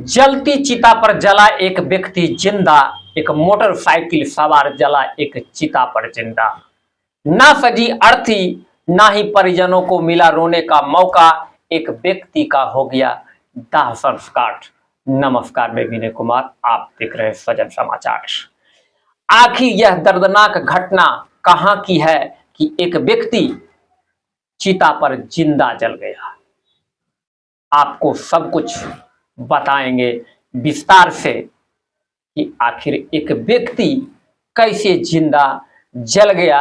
जलती चिता पर जला एक व्यक्ति जिंदा, एक मोटरसाइकिल सवार जला एक चिता पर जिंदा। ना सजी अर्थी, ना ही परिजनों को मिला रोने का मौका, एक व्यक्ति का हो गया दाह संस्कार। नमस्कार, मैं विनय कुमार, आप देख रहे हैं सजन समाचार। आखिर यह दर्दनाक घटना कहां की है कि एक व्यक्ति चिता पर जिंदा जल गया। आपको सब कुछ बताएंगे विस्तार से कि आखिर एक व्यक्ति कैसे जिंदा जल गया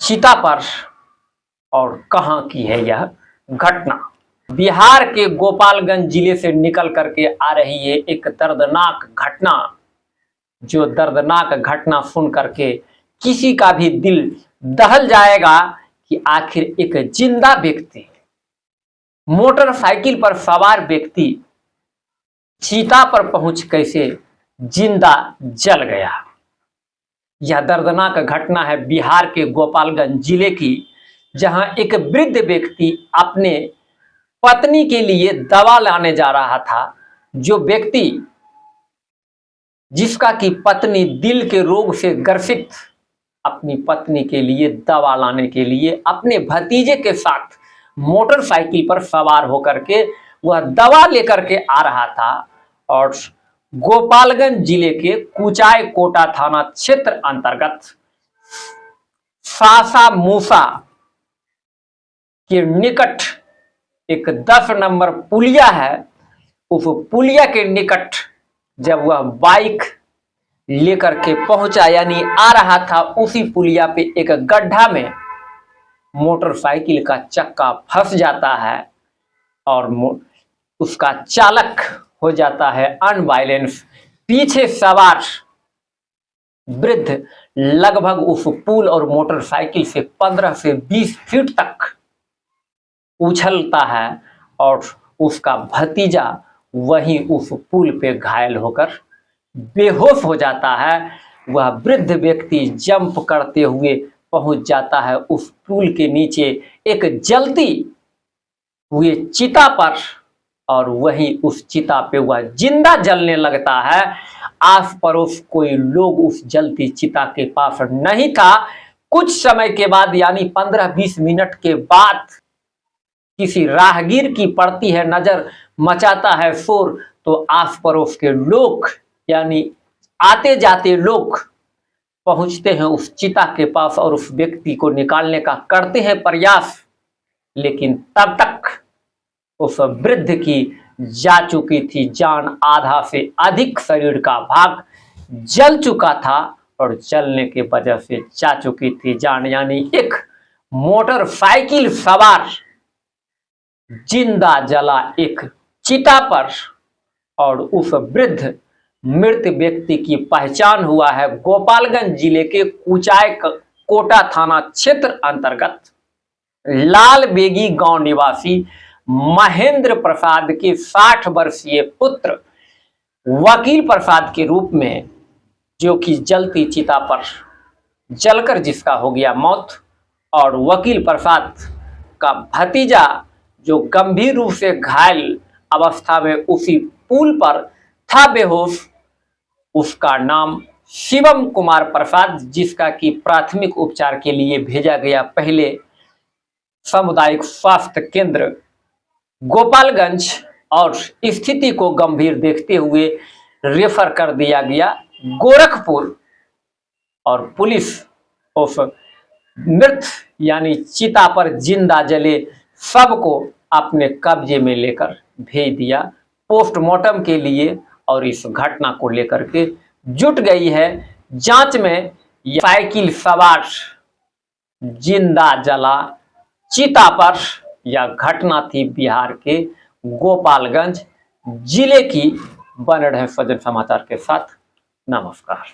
चिता पर और कहां की है यह घटना। बिहार के गोपालगंज जिले से निकल करके आ रही है एक दर्दनाक घटना, जो दर्दनाक घटना सुन करके किसी का भी दिल दहल जाएगा कि आखिर एक जिंदा व्यक्ति, मोटरसाइकिल पर सवार व्यक्ति चिता पर पहुंच कैसे जिंदा जल गया। यह दर्दनाक घटना है बिहार के गोपालगंज जिले की, जहां एक वृद्ध व्यक्ति अपने पत्नी के लिए दवा लाने जा रहा था। जो व्यक्ति जिसका की पत्नी दिल के रोग से ग्रसित, अपनी पत्नी के लिए दवा लाने के लिए अपने भतीजे के साथ मोटरसाइकिल पर सवार होकर के वह दवा लेकर के आ रहा था और गोपालगंज जिले के कुचाय कोटा थाना क्षेत्र अंतर्गत सासा मूसा के निकट एक 10 नंबर पुलिया है। उस पुलिया के निकट जब वह बाइक लेकर के पहुंचा, यानी आ रहा था, उसी पुलिया पे एक गड्ढा में मोटरसाइकिल का चक्का फंस जाता है और उसका चालक हो जाता है अनबैलेंस। पीछे सवार वृद्ध लगभग उस पुल और मोटरसाइकिल से 15 से 20 फीट तक उछलता है और उसका भतीजा वहीं उस पुल पे घायल होकर बेहोश हो जाता है। वह वृद्ध व्यक्ति जंप करते हुए पहुंच जाता है उस पुल के नीचे एक जलती हुए चिता पर और वहीं उस चिता पे वह जिंदा जलने लगता है। आस पड़ोस कोई लोग उस जलती चिता के पास नहीं था। कुछ समय के बाद, यानी 15-20 मिनट के बाद, किसी राहगीर की पड़ती है नजर, मचाता है शोर, तो आस पड़ोस के लोग, यानी आते जाते लोग पहुंचते हैं उस चिता के पास और उस व्यक्ति को निकालने का करते हैं प्रयास, लेकिन तब तक उस वृद्ध की जा चुकी थी जान। आधा से अधिक शरीर का भाग जल चुका था और जलने के वजह से जा चुकी थी जान, यानी एक मोटरसाइकिल सवार जिंदा जला एक चिता पर। और उस वृद्ध मृत व्यक्ति की पहचान हुआ है गोपालगंज जिले के कुचाय कोटा थाना क्षेत्र अंतर्गत लाल बेगी गांव निवासी महेंद्र प्रसाद के 60 वर्षीय पुत्र वकील प्रसाद के रूप में, जो कि जलती चिता पर जलकर जिसका हो गया मौत, और वकील प्रसाद का भतीजा जो गंभीर रूप से घायल अवस्था में उसी पुल पर था बेहोश, उसका नाम शिवम कुमार प्रसाद, जिसका कि प्राथमिक उपचार के लिए भेजा गया पहले सामुदायिक स्वास्थ्य केंद्र गोपालगंज, और स्थिति को गंभीर देखते हुए रेफर कर दिया गया गोरखपुर। और पुलिस उस मृत यानी चिता पर जिंदा जले सब को अपने कब्जे में लेकर भेज दिया पोस्टमार्टम के लिए और इस घटना को लेकर के जुट गई है जांच में। साइकिल सवार जिंदा जला चिता पर, यह घटना थी बिहार के गोपालगंज जिले की। बने रहे सजन समाचार के साथ। नमस्कार।